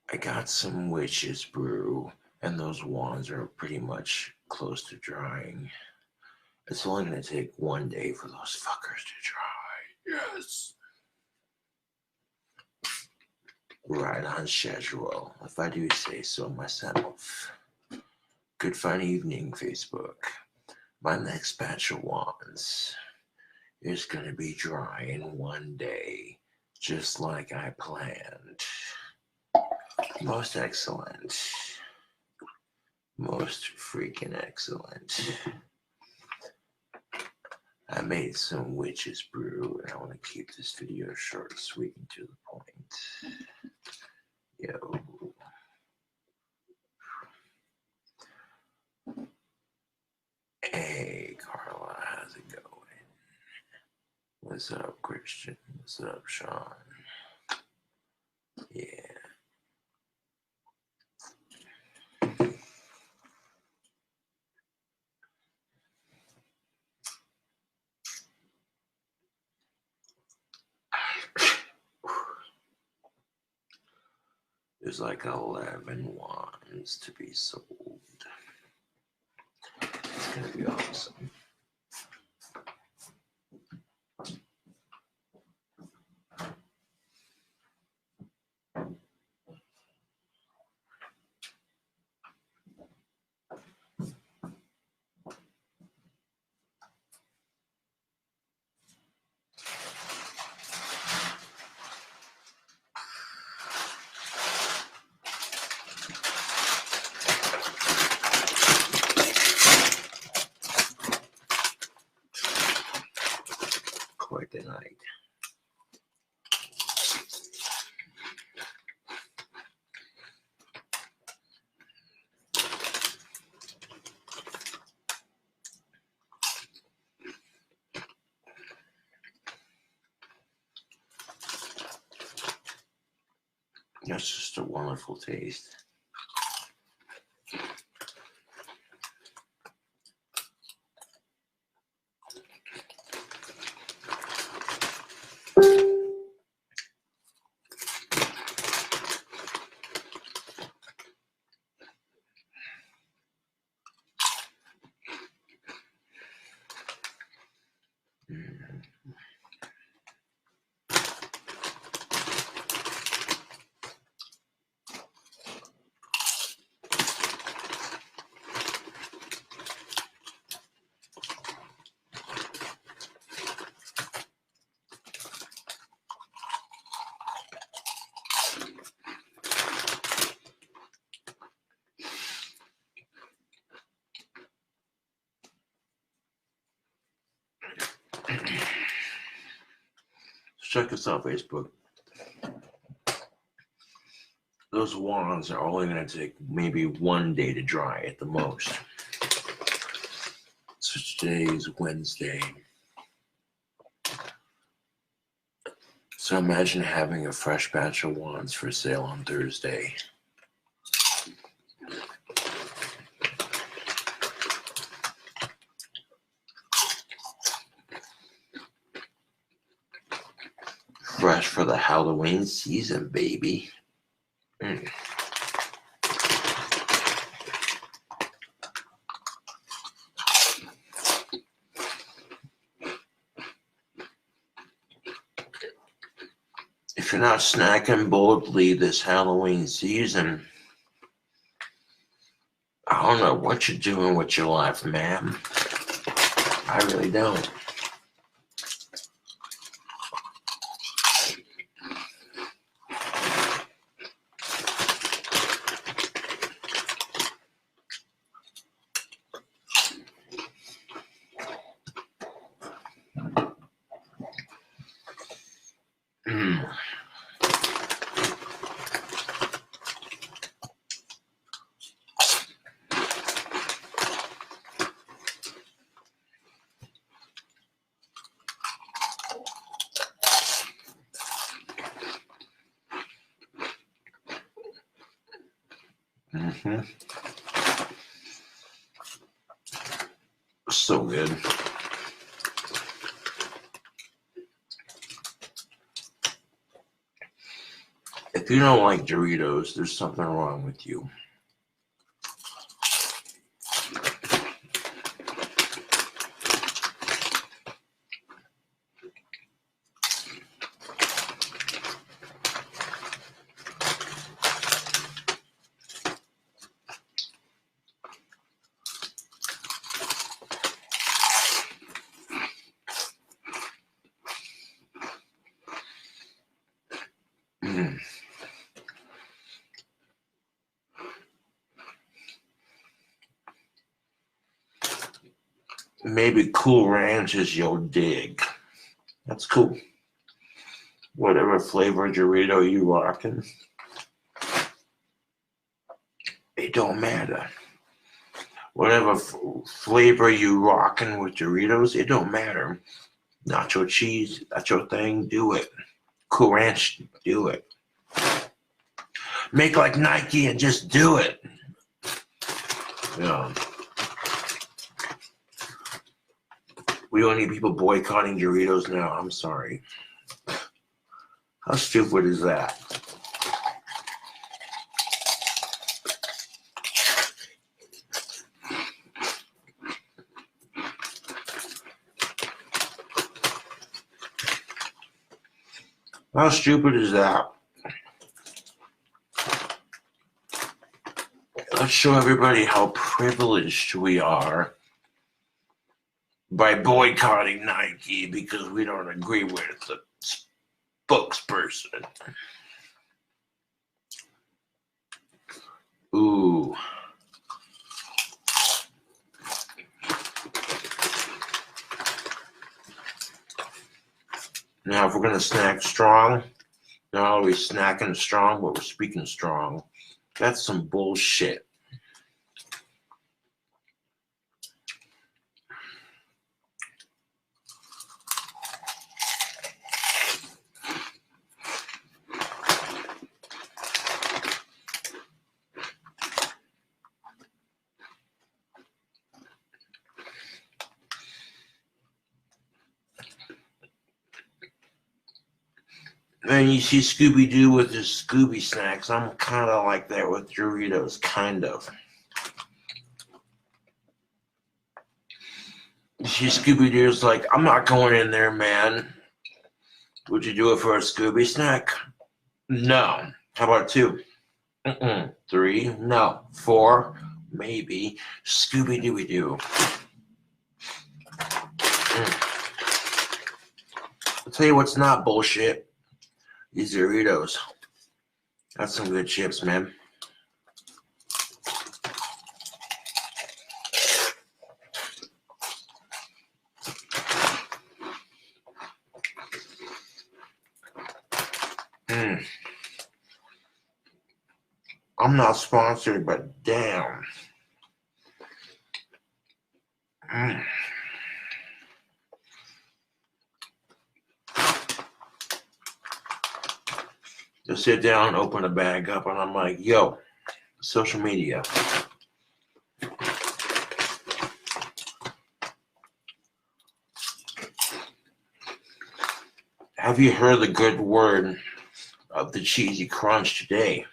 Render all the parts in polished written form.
I got some witch's brew, and those wands are pretty much close to drying. It's only going to take 1 day for those fuckers to dry. Yes. Right on schedule, if I do say so myself. Good fine evening, Facebook. My next batch of wands is going to be dry in 1 day, just like I planned. Most excellent. Most freaking excellent. I made some witch's brew, and I want to keep this video short, sweet, and to the point. Yo. Hey, Carla, how's it going? What's up, Christian? What's up, Sean? Yeah. There's like 11 wands to be sold. It's gonna be awesome. Quite the night. That's just a wonderful taste. Check us out, Facebook. Those wands are only going to take maybe 1 day to dry at the most. So today is Wednesday. So imagine having a fresh batch of wands for sale on Thursday. Fresh for the Halloween season, baby. If you're not snacking boldly this Halloween season, I don't know what you're doing with your life, ma'am. I really don't. So good. If you don't like Doritos, there's something wrong with you. Maybe Cool Ranch is your dig. That's cool. Whatever flavor Dorito you rockin', it don't matter. Whatever flavor you rockin' with Doritos, it don't matter. Nacho cheese, that's your thing, do it. Cool Ranch, do it. Make like Nike and just do it. Yeah. We don't need people boycotting Doritos now. I'm sorry. How stupid is that? How stupid is that? Let's show everybody how privileged we are by boycotting Nike because we don't agree with the spokesperson. Ooh. Now, if we're going to snack strong, not always snacking strong, but we're speaking strong. That's some bullshit. And you see Scooby-Doo with his Scooby snacks. I'm kind of like that with Doritos, kind of. You see Scooby-Doo's like, I'm not going in there, man. Would you do it for a Scooby snack? No. How about 2? 3? No. 4? Maybe. Scooby-Dooby-Doo. I'll tell you what's not bullshit. These Doritos. That's some good chips, man. I'm not sponsored, but damn. Just sit down, open a bag up, and I'm like, yo, social media. Have you heard the good word of the cheesy crunch today?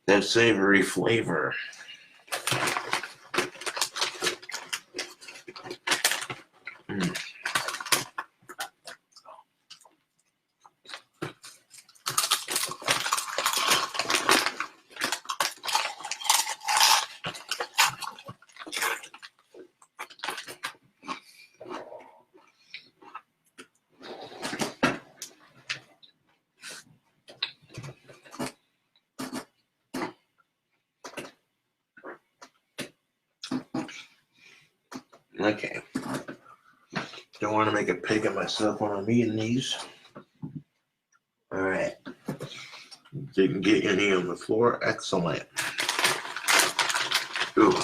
That savory flavor. Okay. Don't want to make a pig of myself when I'm eating these. All right. Didn't get any on the floor. Excellent. Ooh.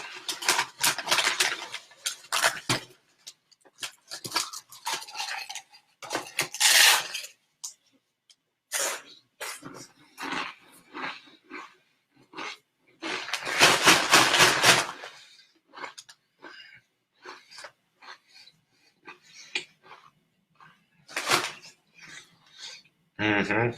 Mm-hmm.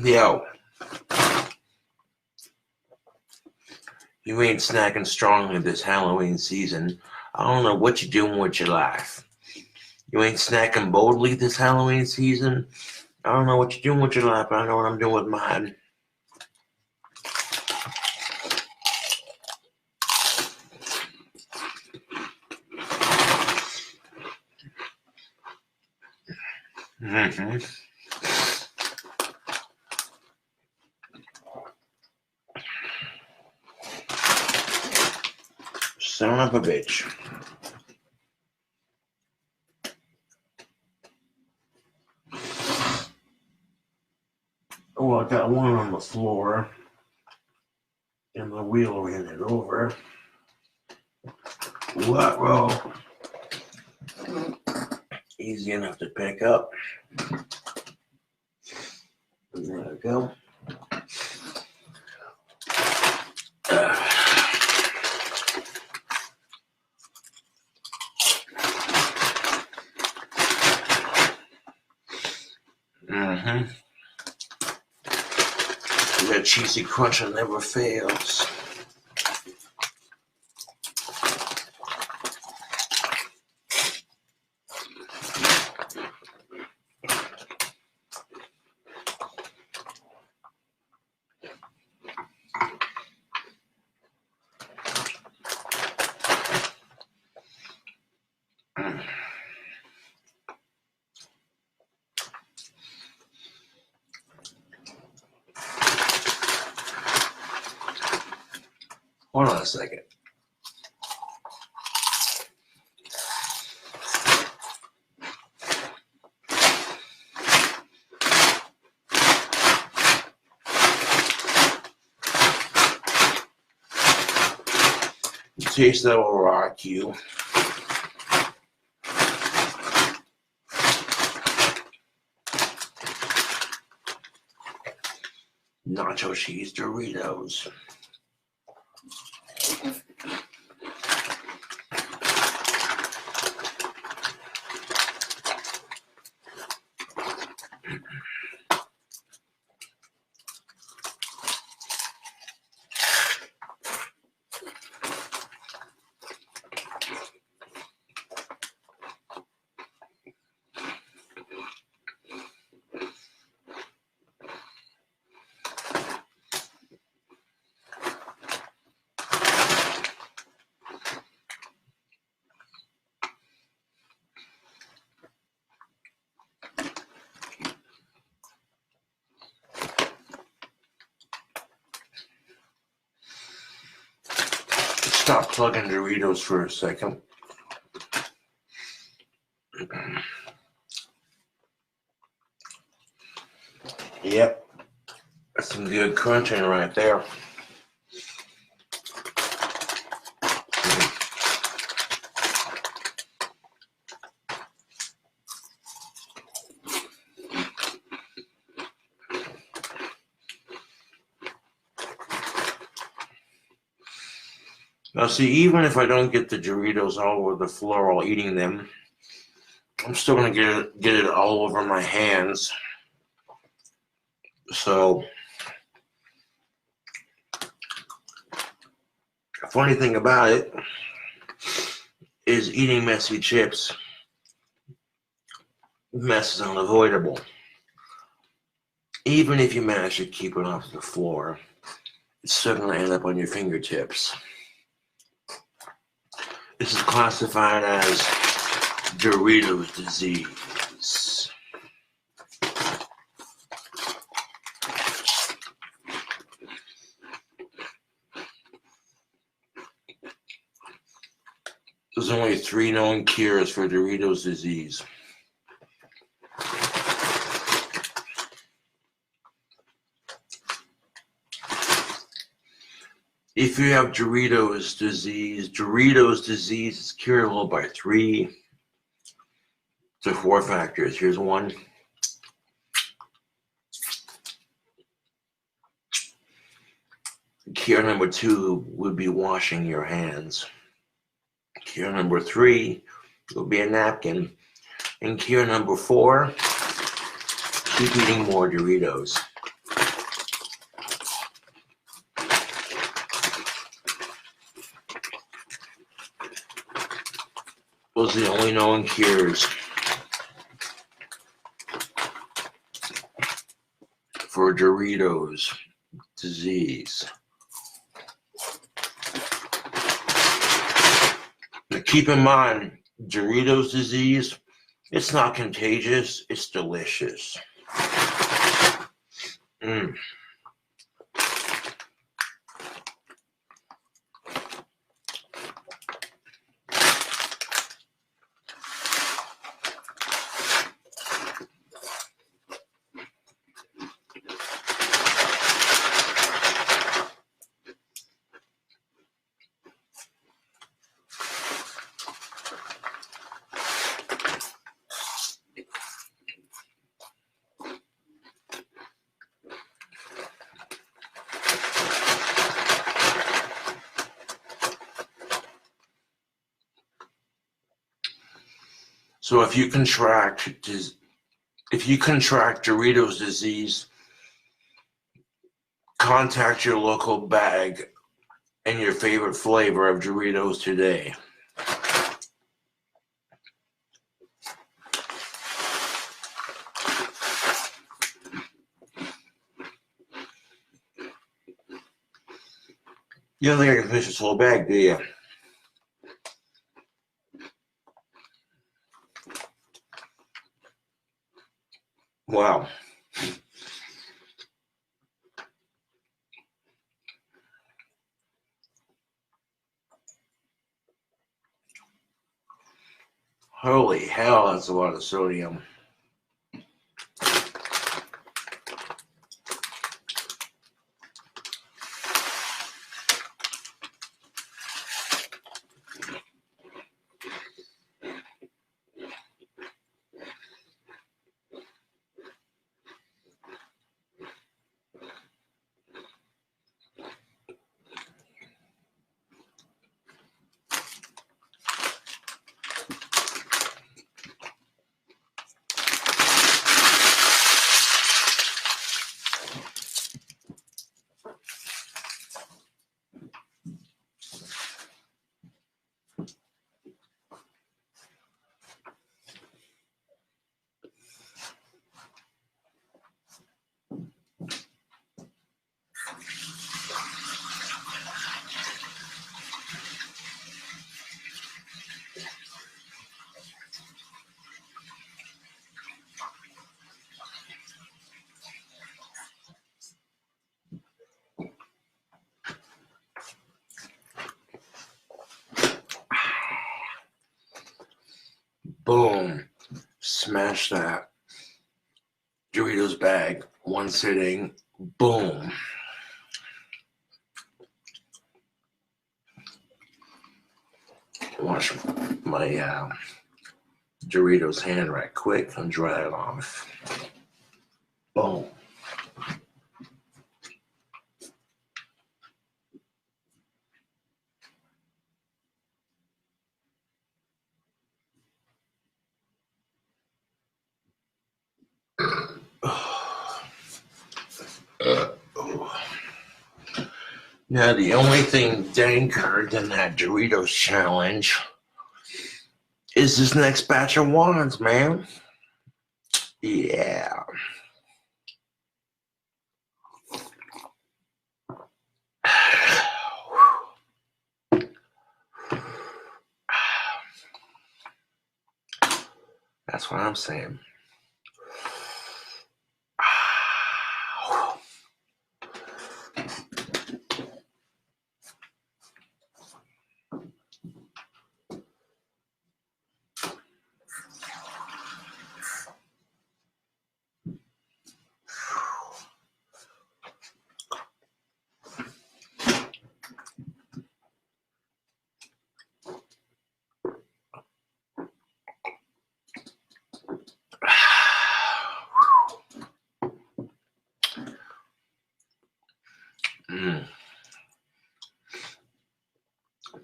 Yo, you ain't snacking strongly this Halloween season. I don't know what you're doing with your life. You ain't snacking boldly this Halloween season. I don't know what you're doing with your life, but I know what I'm doing with mine. Mm-hmm. Son of a bitch. Oh, I got one on the floor, and the wheel ran it over. What roll? Easy enough to pick up. There we go. Mm-hmm. That cheesy cruncher never fails. Hold on a second. Taste that will rock you. Nacho cheese Doritos. Stop plugging Doritos for a second. Yep, that's some good crunching right there. Now see, even if I don't get the Doritos all over the floor while eating them, I'm still gonna get it all over my hands. So, the funny thing about it is eating messy chips. Mess is unavoidable. Even if you manage to keep it off the floor, it's still gonna end up on your fingertips. This is classified as Doritos disease. There's only 3 known cures for Doritos disease. If you have Doritos disease is curable by 3 to 4 factors. Here's one. Cure number 2 would be washing your hands. Cure number 3 would be a napkin. And cure number 4, keep eating more Doritos. Those are the only known cures for Doritos disease. Now keep in mind, Doritos disease, it's not contagious, it's delicious. So if you contract Doritos disease, contact your local bag and your favorite flavor of Doritos today. You don't think I can finish this whole bag, do you? Wow. Holy hell, that's a lot of sodium. Boom. Smash that Doritos bag. One sitting. Boom. Wash my Doritos hand right quick and dry it off. Boom. Now, the only thing danker than that Doritos challenge is this next batch of wands, man. Yeah. That's what I'm saying.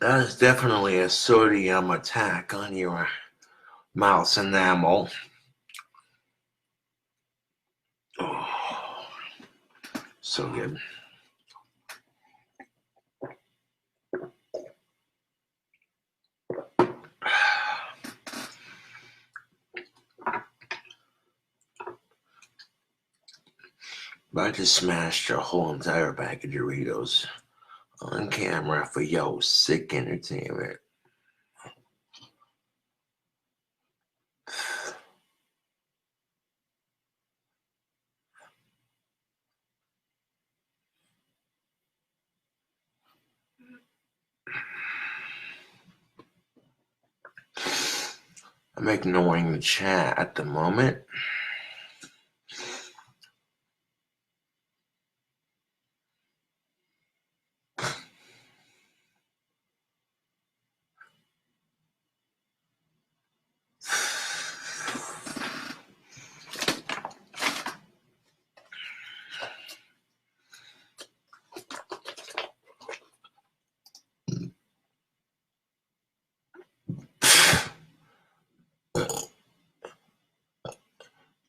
That is definitely a sodium attack on your mouse enamel. Oh, so good. I just smashed a whole entire bag of Doritos on camera for yo sick entertainment. I'm ignoring the chat at the moment.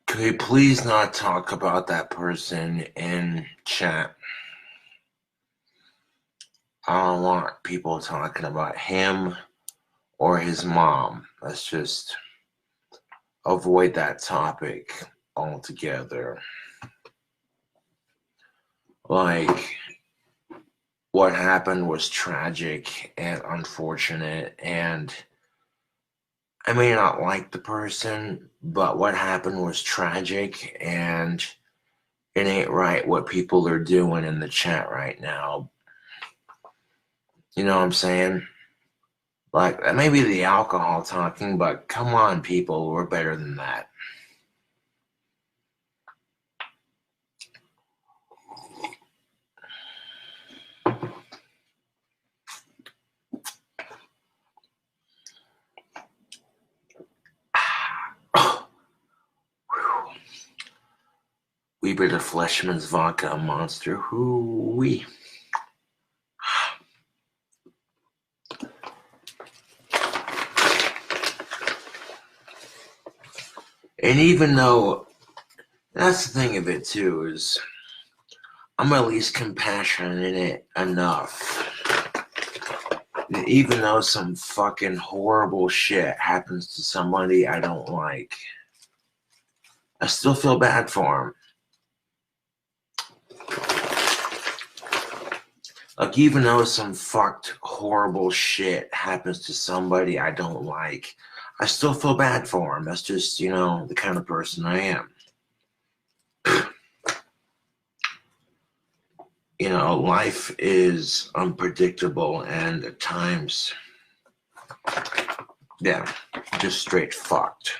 Could we please not talk about that person in chat? I don't want people talking about him or his mom. Let's just avoid that topic altogether. Like, what happened was tragic and unfortunate, and I may not like the person, but what happened was tragic, and it ain't right what people are doing in the chat right now. You know what I'm saying? Like, that may be the alcohol talking, but come on, people, we're better than that. Wee bit of Fleshman's vodka, a monster. Hoo-wee. And even though, that's the thing of it too, is I'm at least compassionate enough. Even though some fucking horrible shit happens to somebody I don't like, I still feel bad for him. Like, even though some fucked horrible shit happens to somebody I don't like, I still feel bad for him. That's just, you know, the kind of person I am. You know, life is unpredictable, and at times, yeah, just straight fucked.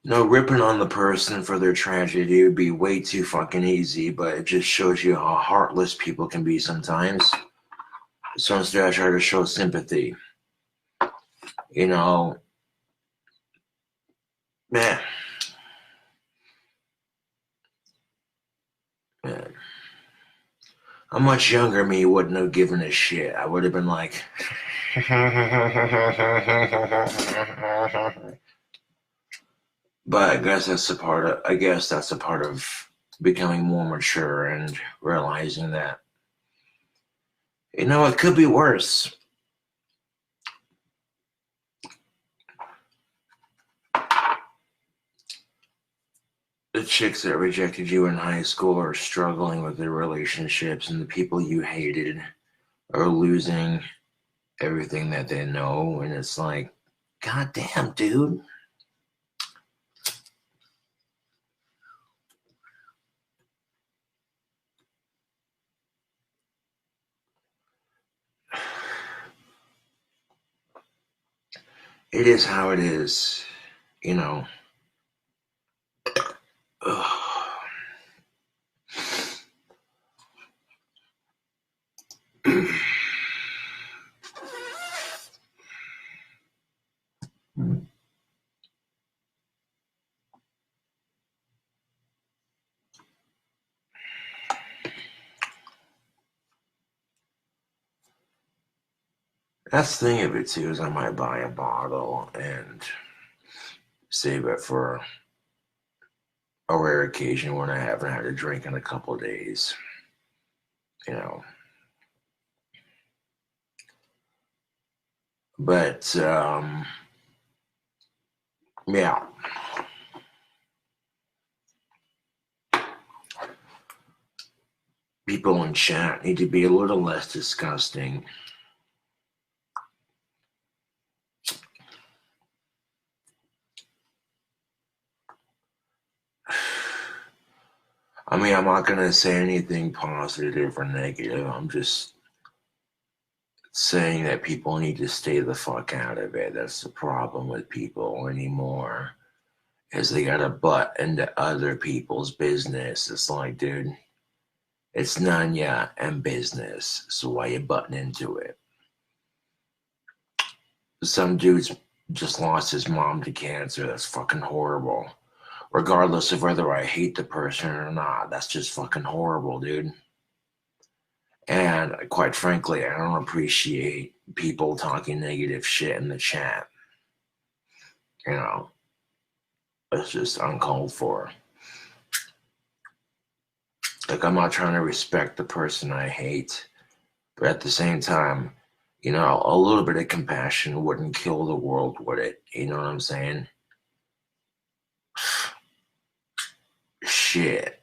No, ripping on the person for their tragedy would be way too fucking easy, but it just shows you how heartless people can be sometimes. So instead, I try to show sympathy. You know, man. Man. A much younger me wouldn't have given a shit. I would have been like, but I guess that's a part of becoming more mature and realizing that, you know, it could be worse. The chicks that rejected you in high school are struggling with their relationships, and the people you hated are losing everything that they know, and it's like, God damn, dude. It is how it is, you know. Ugh. That's the thing of it too, is I might buy a bottle and save it for a rare occasion when I haven't had a drink in a couple of days. You know. But yeah. People in chat need to be a little less disgusting. I mean, I'm not going to say anything positive or negative. I'm just saying that people need to stay the fuck out of it. That's the problem with people anymore, is they got to butt into other people's business. It's like, dude, it's none ya and business, so why you butting into it? Some dude's just lost his mom to cancer. That's fucking horrible. Regardless of whether I hate the person or not, that's just fucking horrible, dude. And quite frankly, I don't appreciate people talking negative shit in the chat. You know, it's just uncalled for. Like, I'm not trying to respect the person I hate, but at the same time, you know, a little bit of compassion wouldn't kill the world, would it? You know what I'm saying? Shit.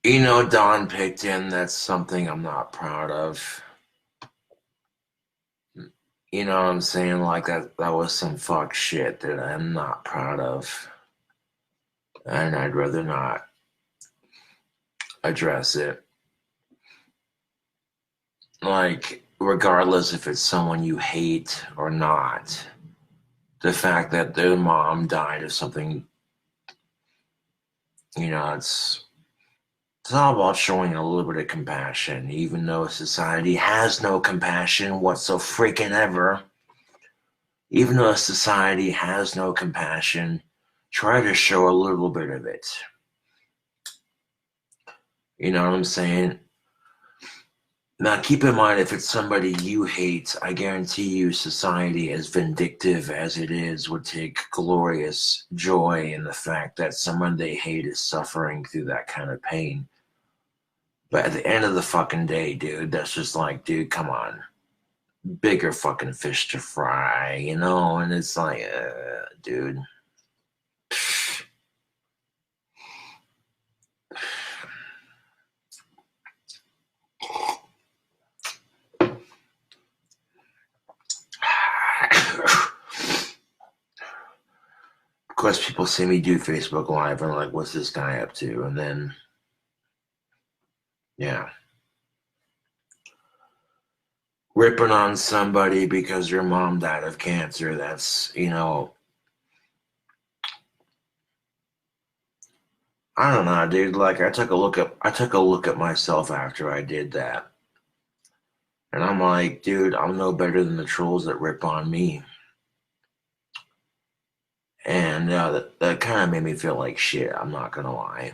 You know, Don picked in, that's something I'm not proud of. You know what I'm saying? Like, that was some fuck shit that I'm not proud of. And I'd rather not address it. Like, regardless if it's someone you hate or not, the fact that their mom died of something, you know, it's all about showing a little bit of compassion, even though society has no compassion whatsoever freaking ever. Even though society has no compassion, try to show a little bit of it. You know what I'm saying? Now, keep in mind, if it's somebody you hate, I guarantee you society, as vindictive as it is, would take glorious joy in the fact that someone they hate is suffering through that kind of pain. But at the end of the fucking day, dude, that's just like, dude, come on. Bigger fucking fish to fry, you know? And it's like, dude. Of course, people see me do Facebook Live and like, what's this guy up to? And then, yeah. Ripping on somebody because your mom died of cancer, that's, you know, I don't know, dude. Like, I took a look at myself after I did that. And I'm like, dude, I'm no better than the trolls that rip on me. And that kind of made me feel like shit, I'm not gonna lie.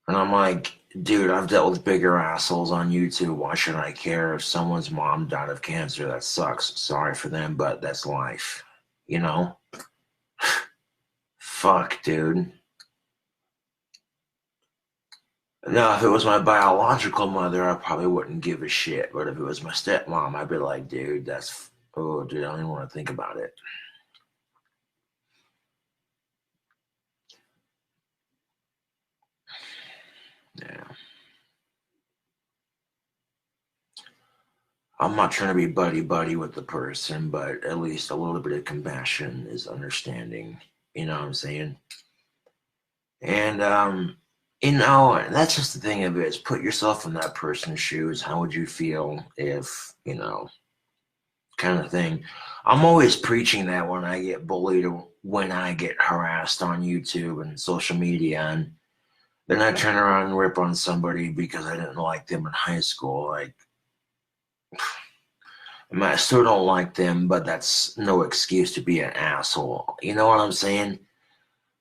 And I'm like, dude, I've dealt with bigger assholes on YouTube. Why should I care if someone's mom died of cancer? That sucks. Sorry for them, but that's life. You know? Fuck, dude. Now, if it was my biological mother, I probably wouldn't give a shit. But if it was my stepmom, I'd be like, dude, oh, dude, I don't even want to think about it. Yeah. I'm not trying to be buddy-buddy with the person, but at least a little bit of compassion is understanding. You know what I'm saying? And, that's just the thing of it, is put yourself in that person's shoes. How would you feel if, kind of thing. I'm always preaching that when I get bullied or when I get harassed on YouTube and social media, and then I turn around and rip on somebody because I didn't like them in high school. Like, I still don't like them, but that's no excuse to be an asshole. You know what I'm saying?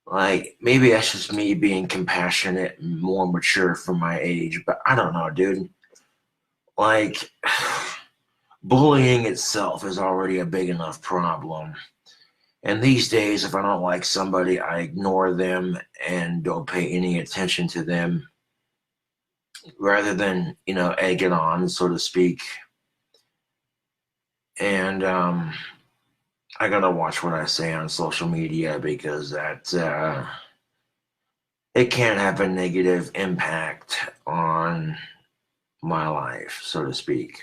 Like, maybe that's just me being compassionate and more mature for my age, but I don't know, dude. Like, bullying itself is already a big enough problem. And these days, if I don't like somebody, I ignore them and don't pay any attention to them rather than, egg it on, so to speak. And I gotta watch what I say on social media because it can have a negative impact on my life, so to speak.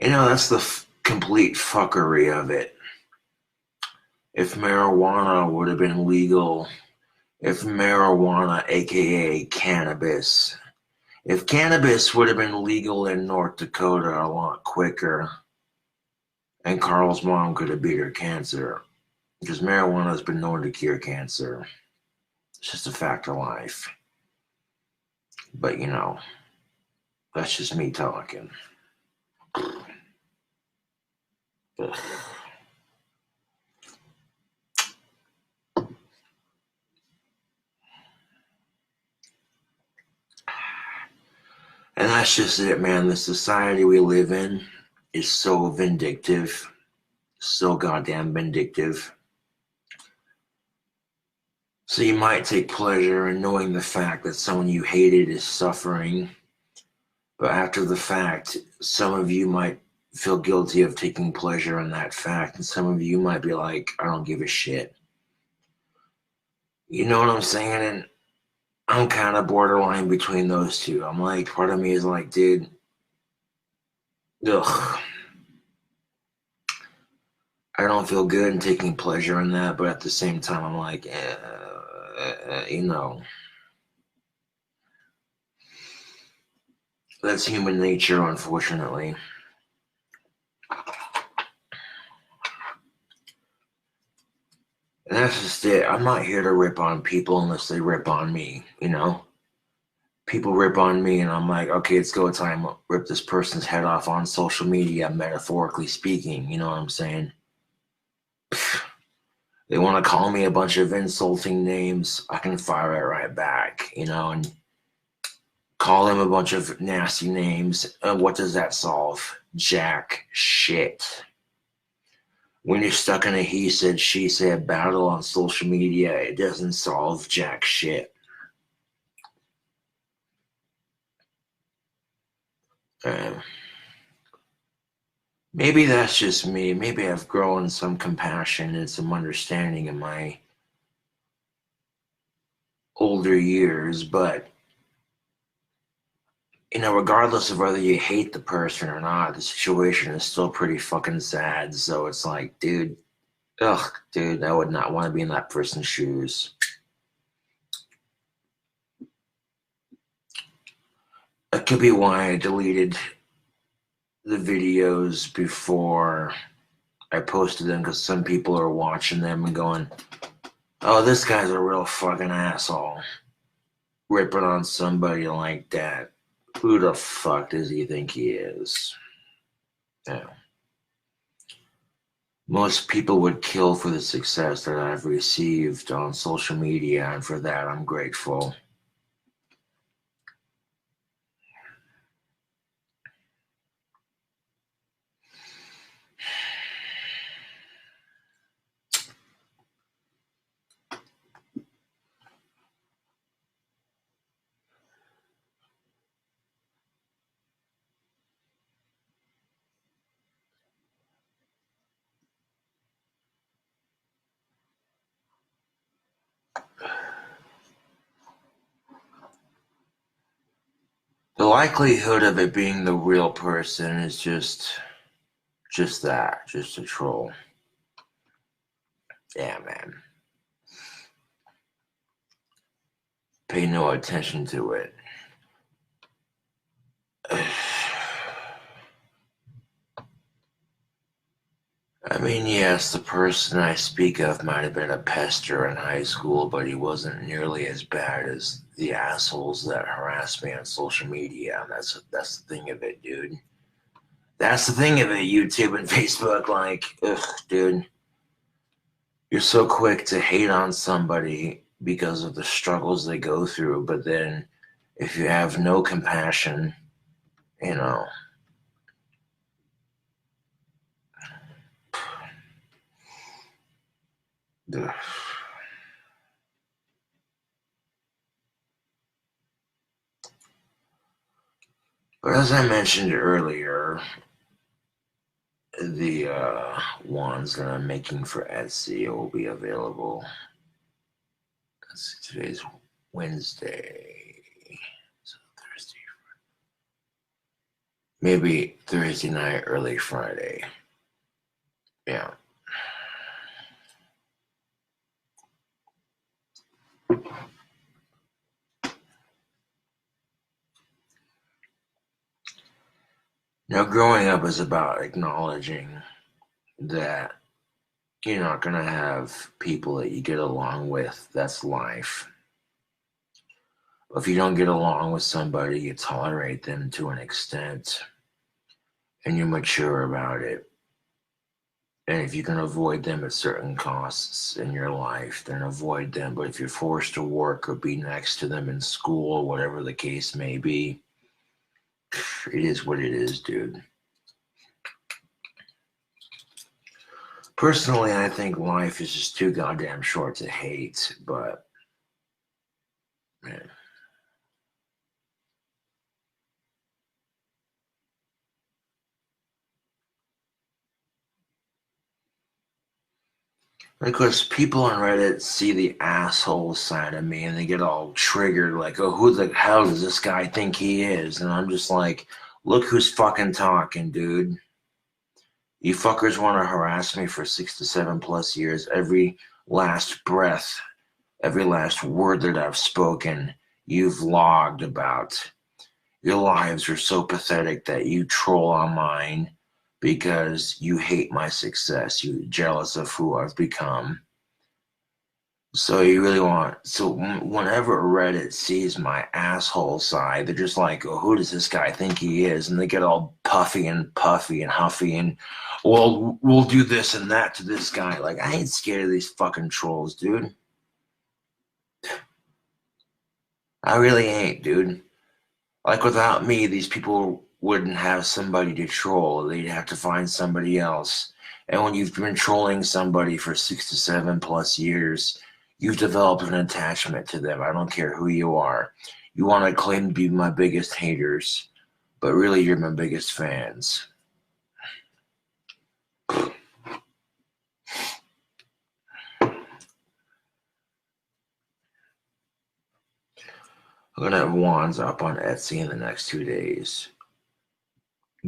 That's the complete fuckery of it. If marijuana would have been legal, if marijuana, aka cannabis, if cannabis would have been legal in North Dakota a lot quicker, and Carl's mom could have beat her cancer, because marijuana has been known to cure cancer. It's just a fact of life. But, that's just me talking. Ugh. And that's just it, man. The society we live in is so vindictive, so goddamn vindictive. So you might take pleasure in knowing the fact that someone you hated is suffering, but after the fact, some of you might feel guilty of taking pleasure in that fact, and some of you might be like, I don't give a shit. You know what I'm saying? And I'm kind of borderline between those two. I'm like, part of me is like, dude, ugh. I don't feel good in taking pleasure in that, but at the same time, I'm like, that's human nature, unfortunately. And that's just it. I'm not here to rip on people unless they rip on me, People rip on me, and I'm like, okay, it's go time. Rip this person's head off on social media, metaphorically speaking. You know what I'm saying? They want to call me a bunch of insulting names. I can fire it right back, and call them a bunch of nasty names. What does that solve? Jack shit. When you're stuck in a he said, she said battle on social media, it doesn't solve jack shit. Maybe that's just me. Maybe I've grown some compassion and some understanding in my older years, but regardless of whether you hate the person or not, the situation is still pretty fucking sad. So it's like, dude, I would not want to be in that person's shoes. That could be why I deleted the videos before I posted them, because some people are watching them and going, oh, this guy's a real fucking asshole. Ripping on somebody like that. Who the fuck does he think he is? Yeah. Most people would kill for the success that I've received on social media, and for that I'm grateful. likelihood of it being the real person is just that, just a troll. Yeah, man. Pay no attention to it. I mean, yes, the person I speak of might have been a pester in high school, but he wasn't nearly as bad as the assholes that harass me on social media. That's the thing of it, dude. That's the thing of it, YouTube and Facebook. Like, ugh, dude. You're so quick to hate on somebody because of the struggles they go through, but then if you have no compassion, you know. Ugh. But as I mentioned earlier, the wands that I'm making for Etsy will be available. Let's see, today's Wednesday, so Thursday, maybe Thursday night, early Friday. Yeah. Now, growing up is about acknowledging that you're not going to have people that you get along with. That's life. If you don't get along with somebody, you tolerate them to an extent and you're mature about it. And if you can avoid them at certain costs in your life, then avoid them. But if you're forced to work or be next to them in school, or whatever the case may be, it is what it is, dude. Personally, I think life is just too goddamn short to hate, but man. Because people on Reddit see the asshole side of me and they get all triggered, like, oh, who the hell does this guy think he is? And I'm just like, look who's fucking talking, dude. You fuckers want to harass me for 6 to 7 plus years. Every last breath, every last word that I've spoken, you've logged about. Your lives are so pathetic that you troll on mine because you hate my success. You're jealous of who I've become. So you really want, so whenever Reddit sees my asshole side, they're just like, oh, who does this guy think he is? And they get all puffy and huffy and, well, we'll do this and that to this guy. Like, I ain't scared of these fucking trolls, dude. I really ain't, dude. Like, without me, these people wouldn't have somebody to troll. They'd have to find somebody else. And when you've been trolling somebody for 6 to 7 plus years, you've developed an attachment to them. I don't care who you are. You want to claim to be my biggest haters, but really you're my biggest fans. I'm gonna have wands up on Etsy in the next 2 days.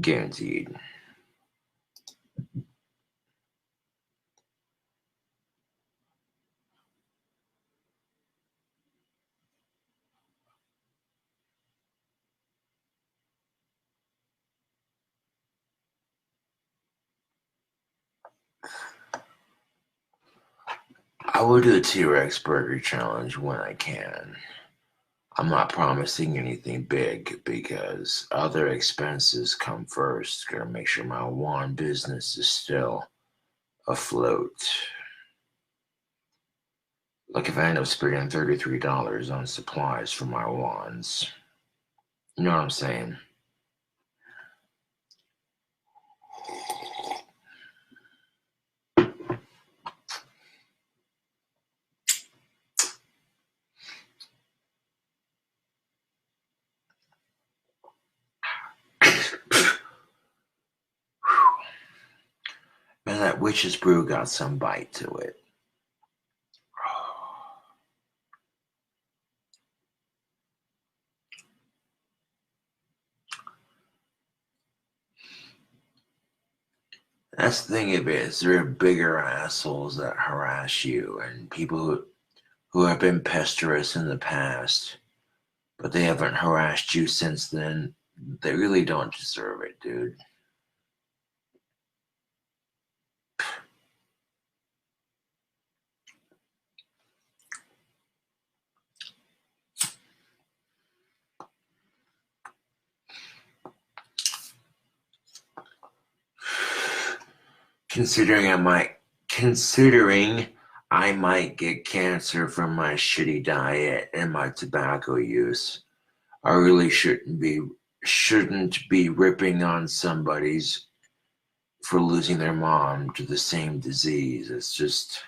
Guaranteed. I will do the T-Rex Burger Challenge when I can. I'm not promising anything big because other expenses come first. Gotta make sure my wand business is still afloat. Like if I end up spending $33 on supplies for my wands. You know what I'm saying? Man, that witch's brew got some bite to it. That's the thing of it, is there are bigger assholes that harass you and people who have been pesteros in the past, but they haven't harassed you since then. They really don't deserve it, dude. Considering I might get cancer from my shitty diet and my tobacco use, I really shouldn't be ripping on somebody's for losing their mom to the same disease. It's just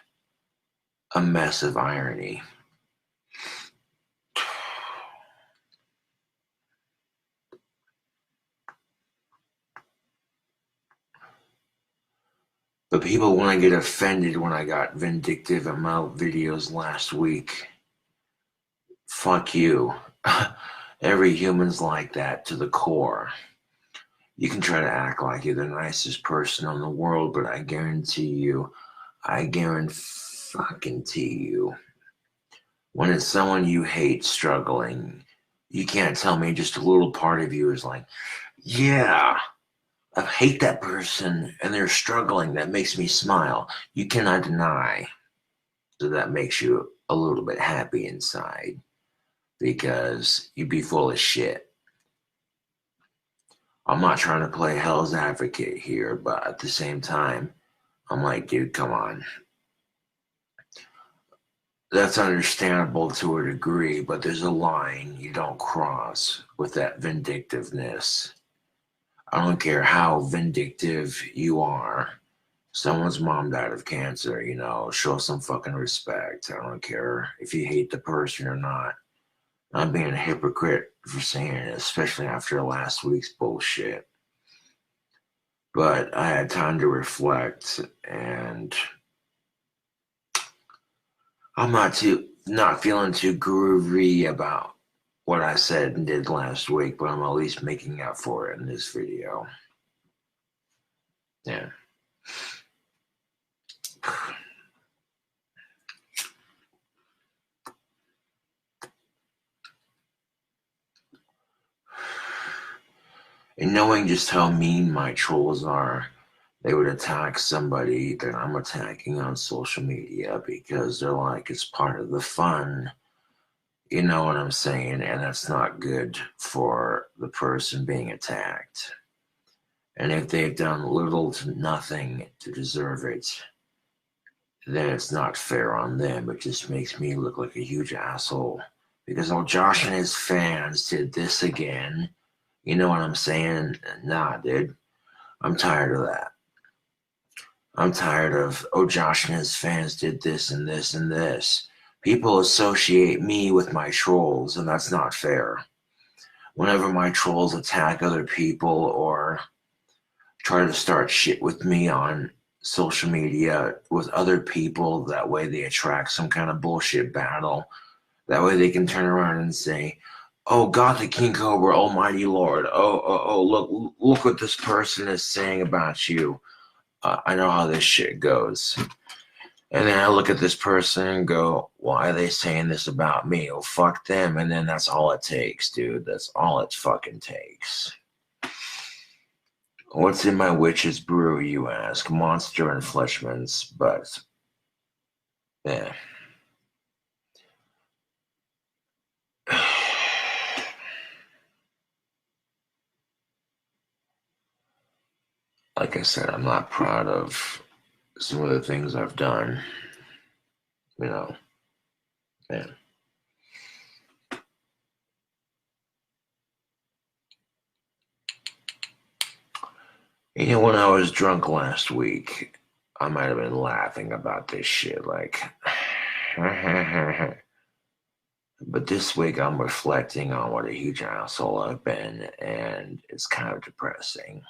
a mess of irony. But people want to get offended when I got vindictive in my videos last week. Fuck you. Every human's like that to the core. You can try to act like you're the nicest person in the world, but I guarantee you, when it's someone you hate struggling, you can't tell me just a little part of you is like, yeah, I hate that person and they're struggling. That makes me smile. You cannot deny. So that makes you a little bit happy inside because you'd be full of shit. I'm not trying to play hell's advocate here, but at the same time, I'm like, dude, come on. That's understandable to a degree, but there's a line you don't cross with that vindictiveness. I don't care how vindictive you are. Someone's mom died of cancer, show some fucking respect. I don't care if you hate the person or not. I'm being a hypocrite for saying it, especially after last week's bullshit. But I had time to reflect, and I'm not feeling too groovy about what I said and did last week, but I'm at least making up for it in this video. Yeah. And knowing just how mean my trolls are, they would attack somebody that I'm attacking on social media because they're like, it's part of the fun. You know what I'm saying? And that's not good for the person being attacked. And if they've done little to nothing to deserve it, then it's not fair on them. It just makes me look like a huge asshole. Because Josh and his fans did this again. You know what I'm saying? Nah, dude. I'm tired of that. I'm tired of, Josh and his fans did this and this and this. People associate me with my trolls, and that's not fair. Whenever my trolls attack other people or try to start shit with me on social media with other people, that way they attract some kind of bullshit battle. That way they can turn around and say, oh, God, the King Cobra, Almighty Lord. Look what this person is saying about you. I know how this shit goes. And then I look at this person and go, why are they saying this about me? Oh, fuck them. And then that's all it takes, dude. That's all it fucking takes. What's in my witch's brew, you ask? Monster and Fleischmann's, but yeah. Like I said, I'm not proud of some of the things I've done. Yeah. When I was drunk last week, I might have been laughing about this shit, like, but this week I'm reflecting on what a huge asshole I've been, and it's kind of depressing.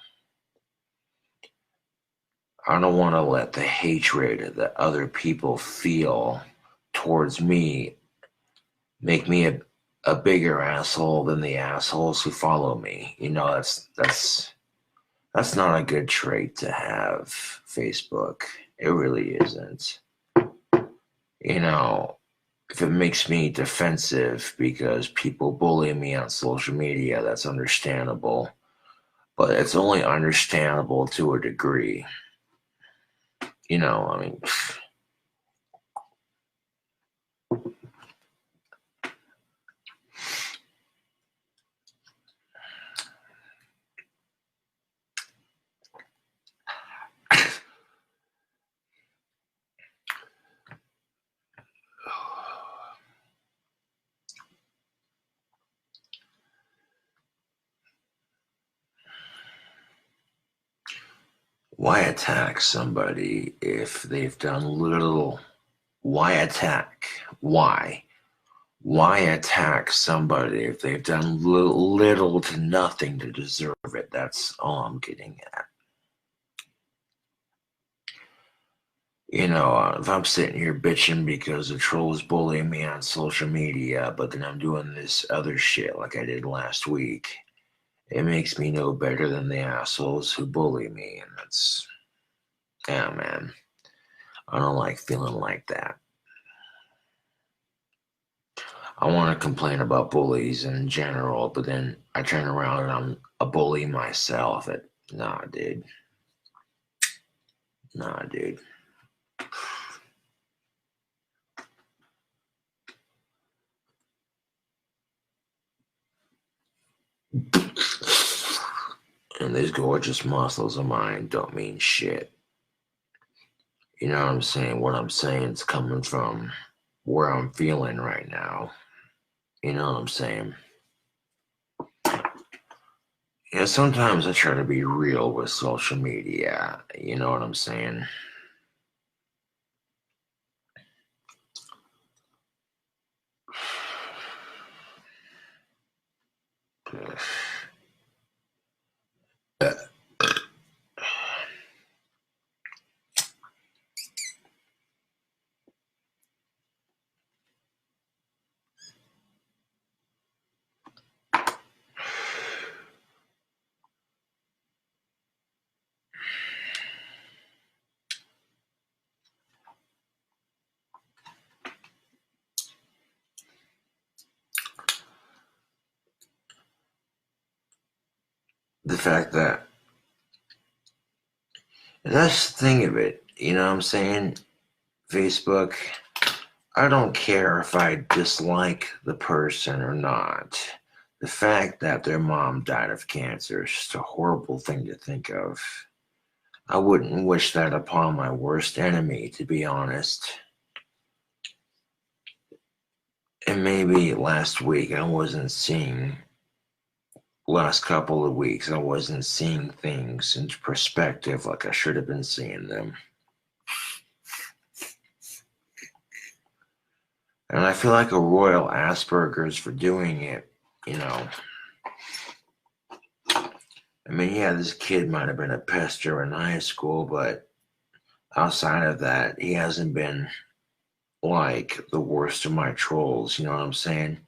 I don't want to let the hatred that other people feel towards me make me a bigger asshole than the assholes who follow me. That's That's not a good trait to have, Facebook. It really isn't. You know, if it makes me defensive because people bully me on social media, that's understandable. But it's only understandable to a degree. I mean, why attack somebody if they've done little? Why attack? Why? Why attack somebody if they've done little to nothing to deserve it? That's all I'm getting at. If I'm sitting here bitching because the trolls bullying me on social media, but then I'm doing this other shit like I did last week, it makes me no better than the assholes who bully me. And yeah, man, I don't like feeling like that. I want to complain about bullies in general, but then I turn around and I'm a bully myself. Nah, dude. Nah, dude. And these gorgeous muscles of mine don't mean shit. You know what I'm saying? What I'm saying is coming from where I'm feeling right now. You know what I'm saying? Yeah, sometimes I try to be real with social media. You know what I'm saying? The fact that, and that's the thing of it, you know what I'm saying? Facebook, I don't care if I dislike the person or not. The fact that their mom died of cancer is just a horrible thing to think of. I wouldn't wish that upon my worst enemy, to be honest. And maybe last couple of weeks, I wasn't seeing things into perspective like I should have been seeing them. And I feel like a royal Asperger's for doing it, I mean, yeah, this kid might have been a pester in high school, but outside of that, he hasn't been like the worst of my trolls, you know what I'm saying?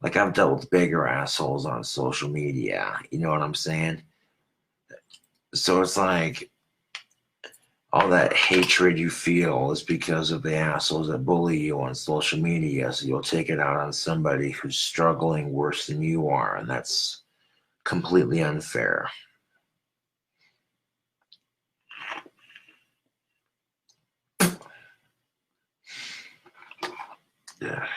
Like, I've dealt with bigger assholes on social media, you know what I'm saying? So it's like, all that hatred you feel is because of the assholes that bully you on social media. So you'll take it out on somebody who's struggling worse than you are, and that's completely unfair. Yeah.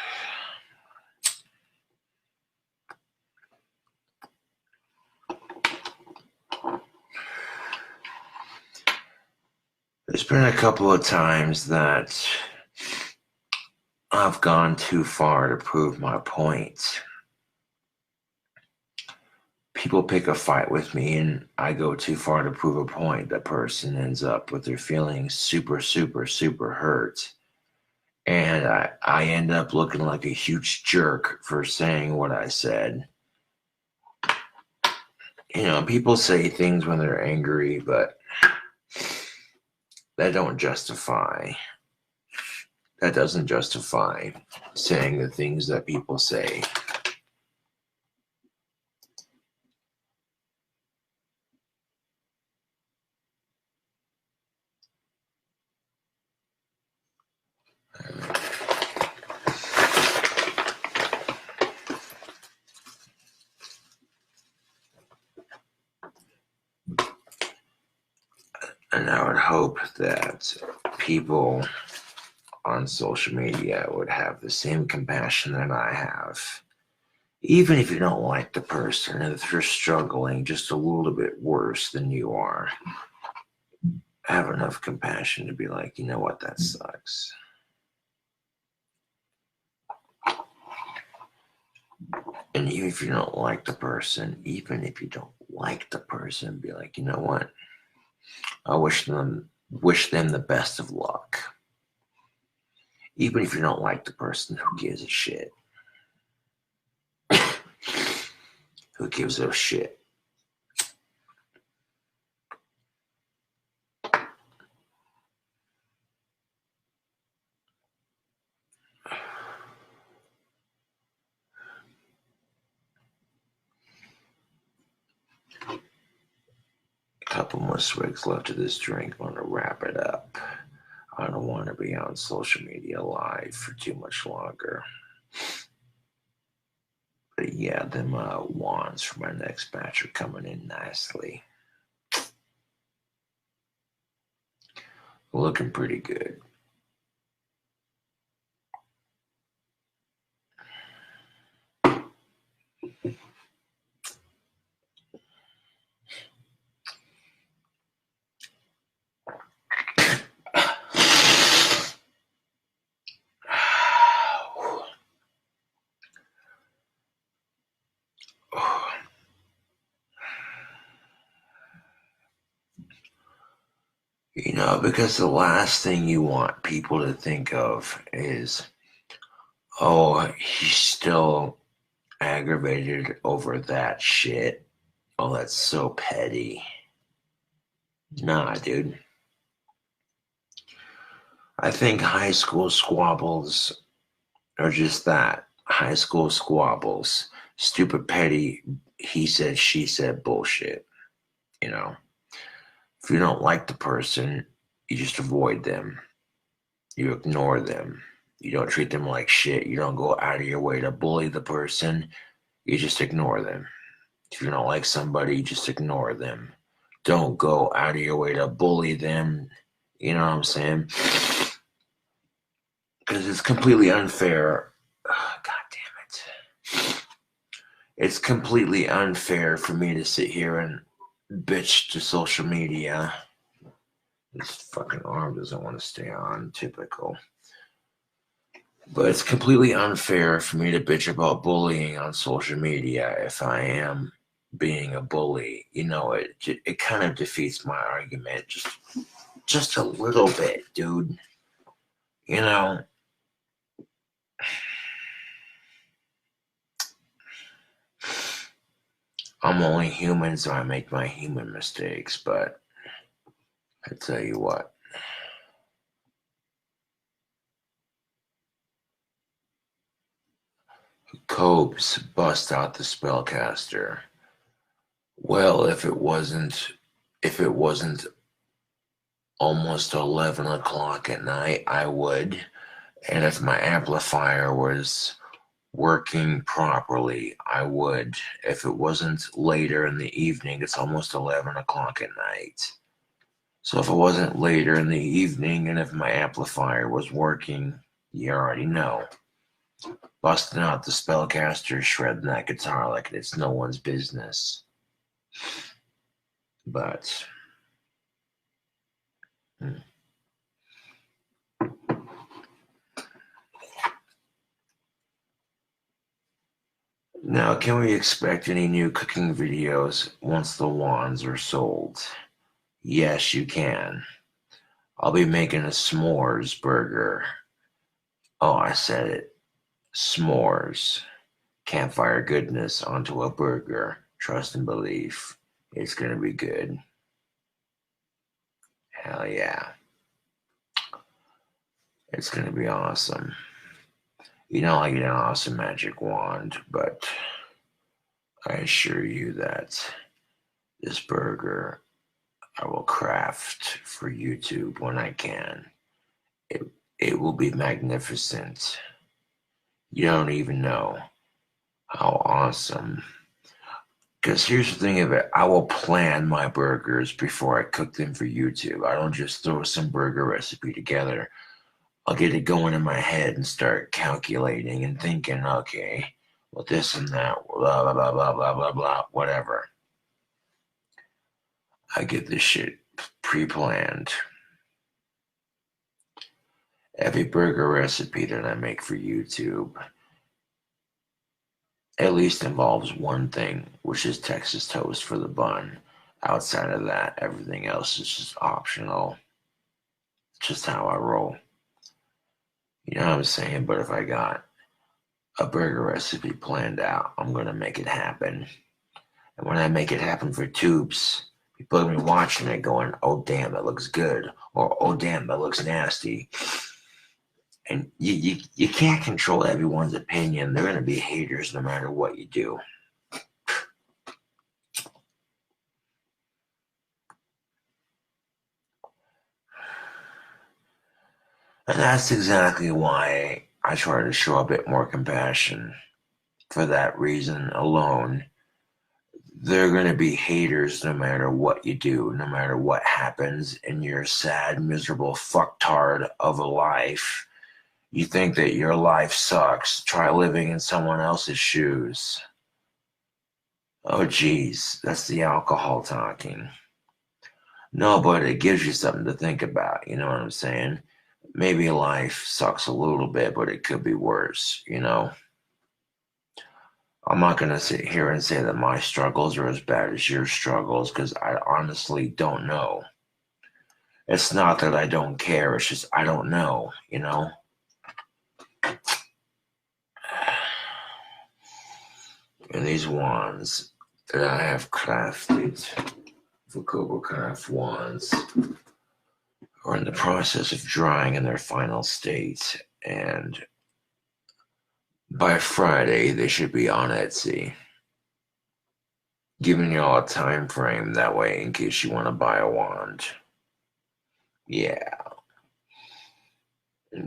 There's been a couple of times that I've gone too far to prove my point. People pick a fight with me and I go too far to prove a point. That person ends up with their feelings super, super, super hurt. And I end up looking like a huge jerk for saying what I said. People say things when they're angry, but that doesn't justify saying the things that people say. hope that people on social media would have the same compassion that I have. Even if you don't like the person and if they're struggling just a little bit worse than you are, have enough compassion to be like, you know what, that sucks. And even if you don't like the person, be like, you know what, I wish them the best of luck. Even if you don't like the person, who gives a shit? Who gives a shit? Couple more swigs left of this drink. I'm gonna wrap it up. I don't want to be on social media live for too much longer. But yeah, them wands for my next batch are coming in nicely. Looking pretty good. You know, because the last thing you want people to think of is, oh, he's still aggravated over that shit. Oh, that's so petty. Nah, dude. I think high school squabbles are just that. High school squabbles. Stupid, petty, he said, she said bullshit. You know? If you don't like the person, you just avoid them. You ignore them. You don't treat them like shit. You don't go out of your way to bully the person. You just ignore them. If you don't like somebody, just ignore them. Don't go out of your way to bully them. You know what I'm saying? Because it's completely unfair. Oh, God damn it. It's completely unfair for me to sit here and bitch to social media. This fucking arm doesn't want to stay on. Typical. But it's completely unfair for me to bitch about bullying on social media if I am being a bully. You know, it kind of defeats my argument just a little bit, dude. You know, I'm only human, so I make my human mistakes, but I tell you what. Cobes bust out the spellcaster. Well, if it wasn't almost 11 o'clock at night, I would. And if my amplifier was working properly, I would. If it wasn't later in the evening, it's almost 11 o'clock at night. So if it wasn't later in the evening and if my amplifier was working, you already know. Busting out the spellcaster, shredding that guitar like it's no one's business. But now, can we expect any new cooking videos once the wands are sold? Yes, you can. I'll be making a s'mores burger. Oh, I said it. S'mores. Campfire goodness onto a burger. Trust and belief. It's going to be good. Hell yeah. It's going to be awesome. You know, I get an awesome magic wand, but I assure you that this burger I will craft for YouTube when I can. It will be magnificent. You don't even know how awesome. Because here's the thing of it, I will plan my burgers before I cook them for YouTube. I don't just throw some burger recipe together. I'll get it going in my head and start calculating and thinking, okay, well, this and that, blah, blah, blah, blah, blah, blah, blah, whatever. I get this shit pre-planned. Every burger recipe that I make for YouTube at least involves one thing, which is Texas toast for the bun. Outside of that, everything else is just optional. It's just how I roll. You know what I'm saying? But if I got a burger recipe planned out, I'm going to make it happen. And when I make it happen for tubes, people are going to be watching it going, oh, damn, that looks good. Or, oh, damn, that looks nasty. And you can't control everyone's opinion. They're going to be haters no matter what you do. And that's exactly why I try to show a bit more compassion. For that reason alone, they're going to be haters no matter what you do, no matter what happens in your sad, miserable fucktard of a life. You think that your life sucks. Try living in someone else's shoes. Oh, geez, that's the alcohol talking. No, but it gives you something to think about. You know what I'm saying? Maybe life sucks a little bit, but it could be worse, you know? I'm not going to sit here and say that my struggles are as bad as your struggles because I honestly don't know. It's not that I don't care. It's just I don't know, you know? And these wands that I have crafted, the Cobra Craft wands, are in the process of drying in their final state. And by Friday, they should be on Etsy. Giving y'all a time frame that way in case you want to buy a wand. Yeah.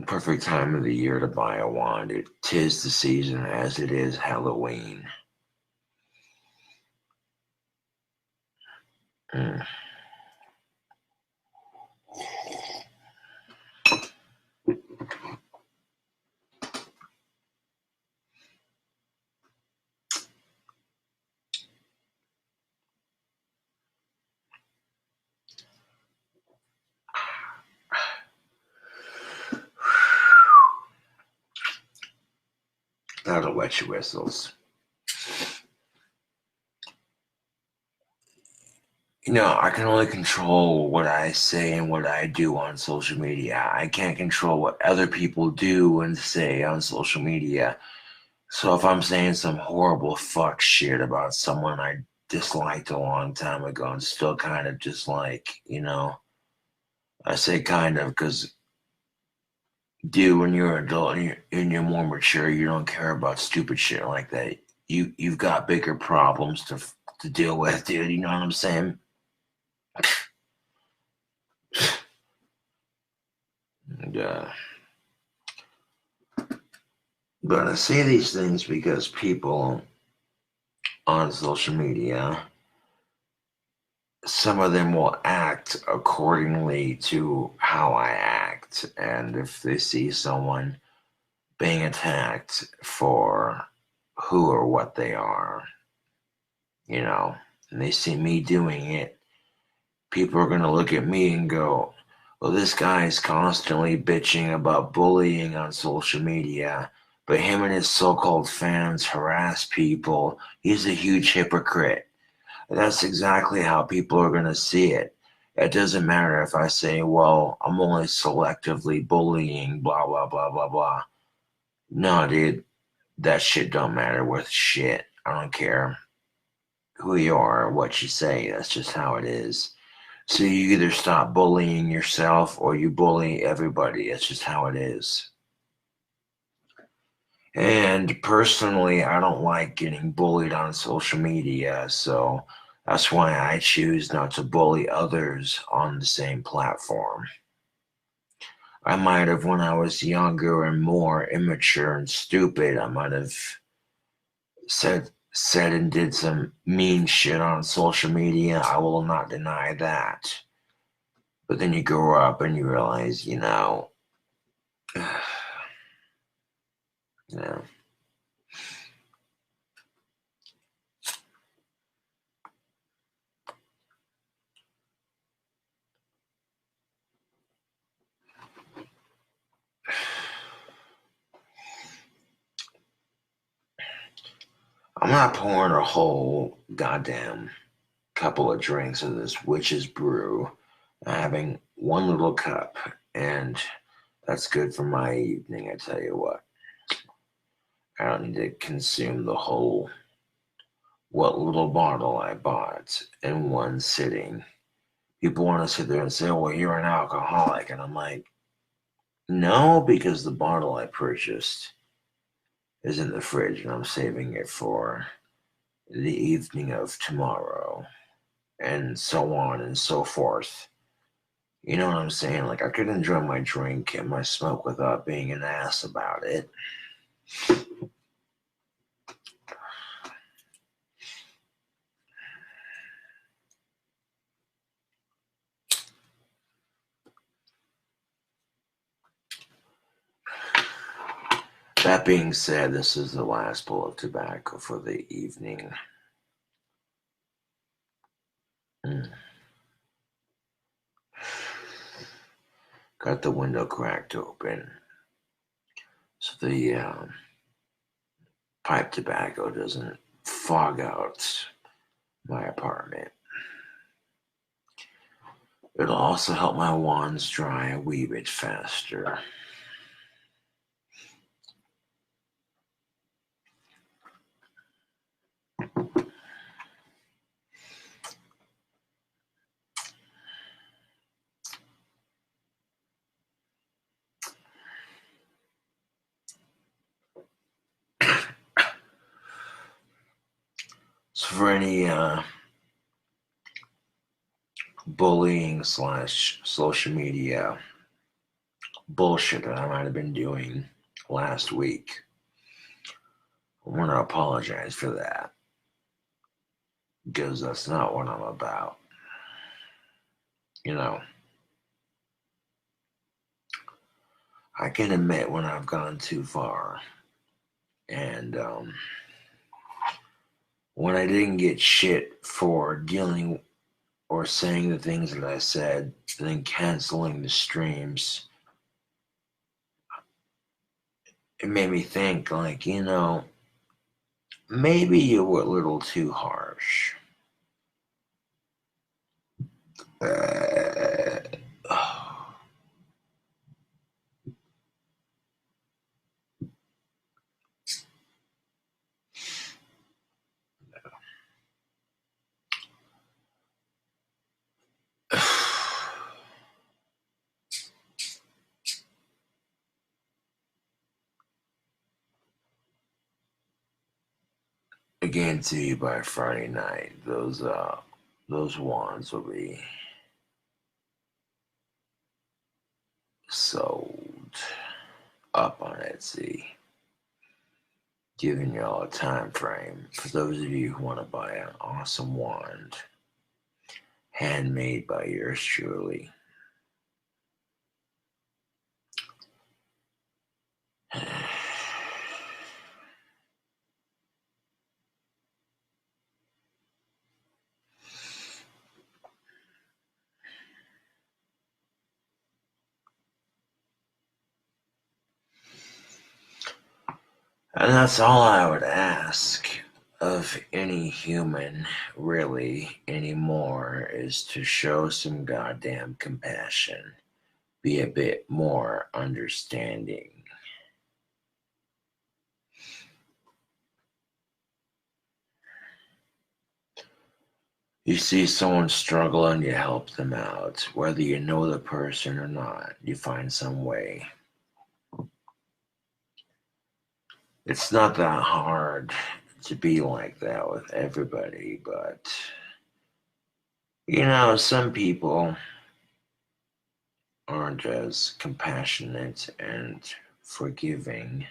Perfect time of the year to buy a wand. It 'tis the season as it is Halloween. Mm. That'll wet your whistles. You know, I can only control what I say and what I do on social media. I can't control what other people do and say on social media. So if I'm saying some horrible fuck shit about someone I disliked a long time ago and still kind of dislike, you know, I say kind of because, dude, when you're an adult and you're more mature, you don't care about stupid shit like that. You've got bigger problems to deal with, dude. You know what I'm saying? And, but I say these things because people on social media, some of them will act accordingly to how I act. And if they see someone being attacked for who or what they are, you know, and they see me doing it, people are going to look at me and go, well, this guy is constantly bitching about bullying on social media, but him and his so-called fans harass people. He's a huge hypocrite. That's exactly how people are going to see it. It doesn't matter if I say, well, I'm only selectively bullying, blah, blah, blah, blah, blah. No, dude, that shit don't matter worth shit. I don't care who you are or what you say. That's just how it is. So you either stop bullying yourself or you bully everybody. That's just how it is. And personally, I don't like getting bullied on social media, so that's why I choose not to bully others on the same platform. I might have, when I was younger and more immature and stupid, I might have said said and did some mean shit on social media. I will not deny that. But then you grow up and you realize, you know, you know, I'm not pouring a whole goddamn couple of drinks of this witch's brew. I'm having one little cup, and that's good for my evening, I tell you what. I don't need to consume the whole, what little bottle I bought in one sitting. People want to sit there and say, oh, well, you're an alcoholic. And I'm like, no, because the bottle I purchased is in the fridge and I'm saving it for the evening of tomorrow, and so on and so forth. You know what I'm saying? Like, I could enjoy my drink and my smoke without being an ass about it. That being said, this is the last pull of tobacco for the evening. Got the window cracked open so the pipe tobacco doesn't fog out my apartment. It'll also help my wands dry a wee bit faster. So for any bullying / social media bullshit that I might have been doing last week, I want to apologize for that, because that's not what I'm about. You know, I can admit when I've gone too far, and when I didn't get shit for dealing or saying the things that I said, and then canceling the streams, it made me think, like, you know, maybe you were a little too harsh. Again, to you by Friday night, those wands will be sold up on Etsy. Giving y'all a time frame for those of you who want to buy an awesome wand, handmade by yours truly. And that's all I would ask of any human, really, anymore, is to show some goddamn compassion. Be a bit more understanding. You see someone struggling, you help them out. Whether you know the person or not, you find some way. It's not that hard to be like that with everybody, but you know, some people aren't as compassionate and forgiving.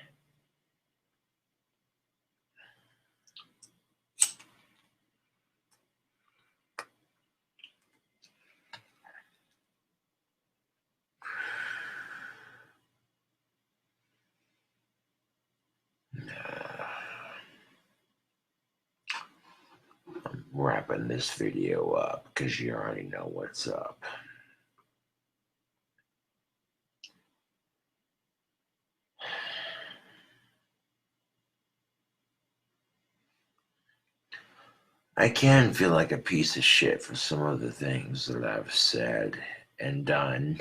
wrapping this video up because you already know what's up. I can feel like a piece of shit for some of the things that I've said and done.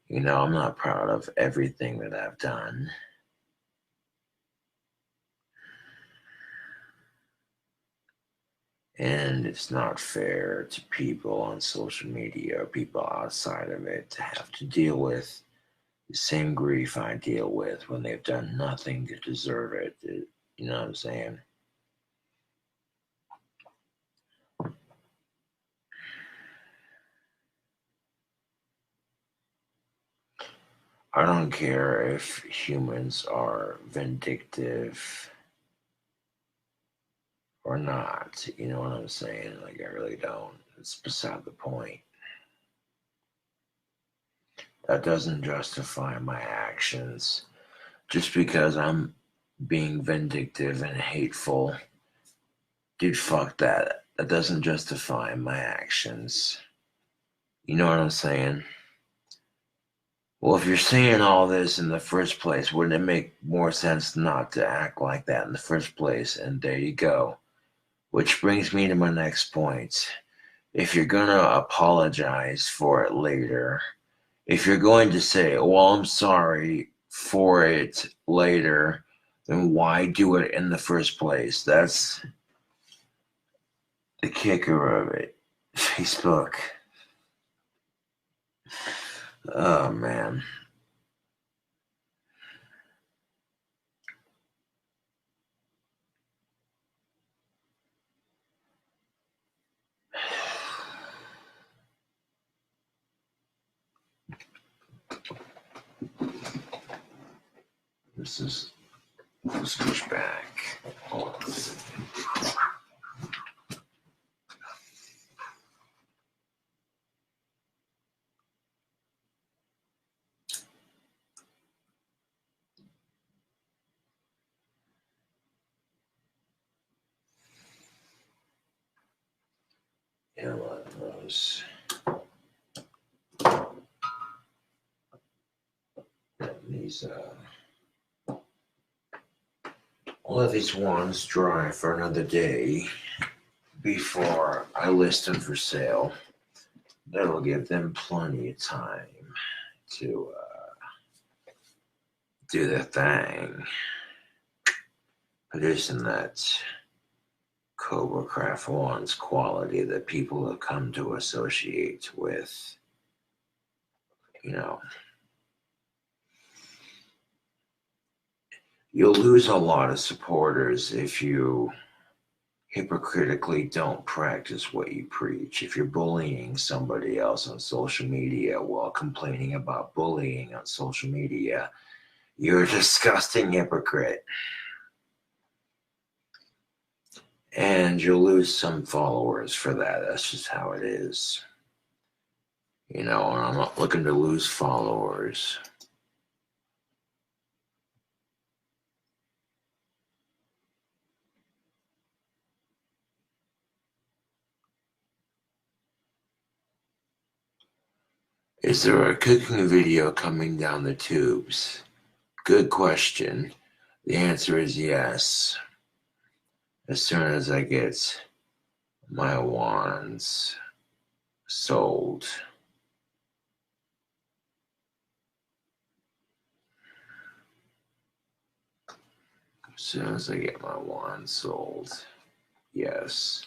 You know, I'm not proud of everything that I've done. And it's not fair to people on social media or people outside of it to have to deal with the same grief I deal with when they've done nothing to deserve it. You know what I'm saying? I don't care if humans are vindictive or not. You know what I'm saying? Like, I really don't. It's beside the point. That doesn't justify my actions. Just because I'm being vindictive and hateful, dude, fuck that. That doesn't justify my actions. You know what I'm saying? Well, if you're saying all this in the first place, wouldn't it make more sense not to act like that in the first place? And there you go. Which brings me to my next point. If you're going to apologize for it later, if you're going to say, well, I'm sorry for it later, then why do it in the first place? That's the kicker of it. Facebook. Oh, man. Let's switch back. Hold on. Yeah, one of those. These, I'll let these ones dry for another day before I list them for sale. That'll give them plenty of time to do their thing, producing that Cobra Craft One's quality that people have come to associate with, you know. You'll lose a lot of supporters if you hypocritically don't practice what you preach. If you're bullying somebody else on social media while complaining about bullying on social media, you're a disgusting hypocrite. And you'll lose some followers for that. That's just how it is. You know, and I'm not looking to lose followers. Is there a cooking video coming down the tubes? Good question. The answer is yes. As soon as I get my wands sold. As soon as I get my wands sold. Yes.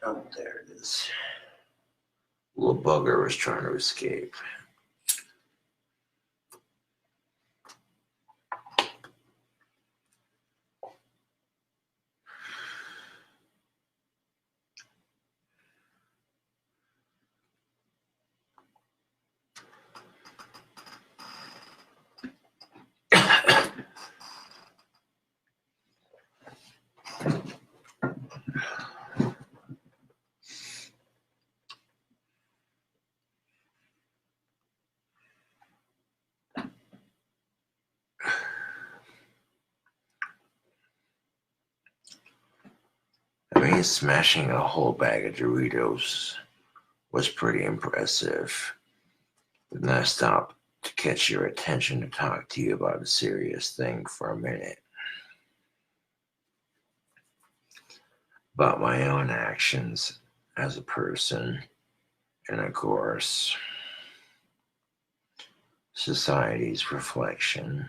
Oh, there it is. Little bugger was trying to escape. Tonight, smashing a whole bag of Doritos was pretty impressive. But then I stopped to catch your attention to talk to you about a serious thing for a minute. About my own actions as a person, and of course, society's reflection.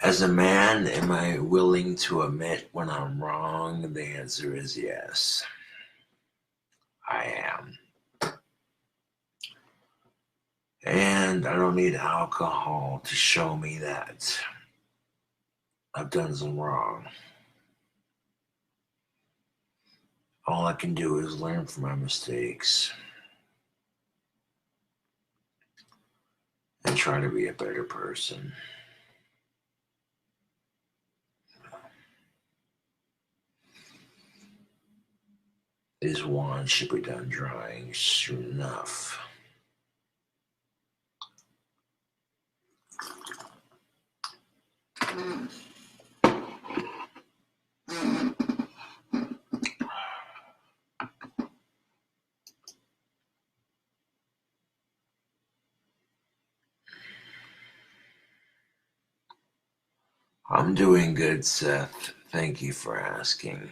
As a man, am I willing to admit when I'm wrong? The answer is yes. I am. And I don't need alcohol to show me that I've done some wrong. All I can do is learn from my mistakes and try to be a better person. This wand should be done drying soon enough. I'm doing good, Seth. Thank you for asking.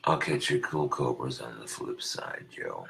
I'll catch your cool cobras on the flip side, Joe.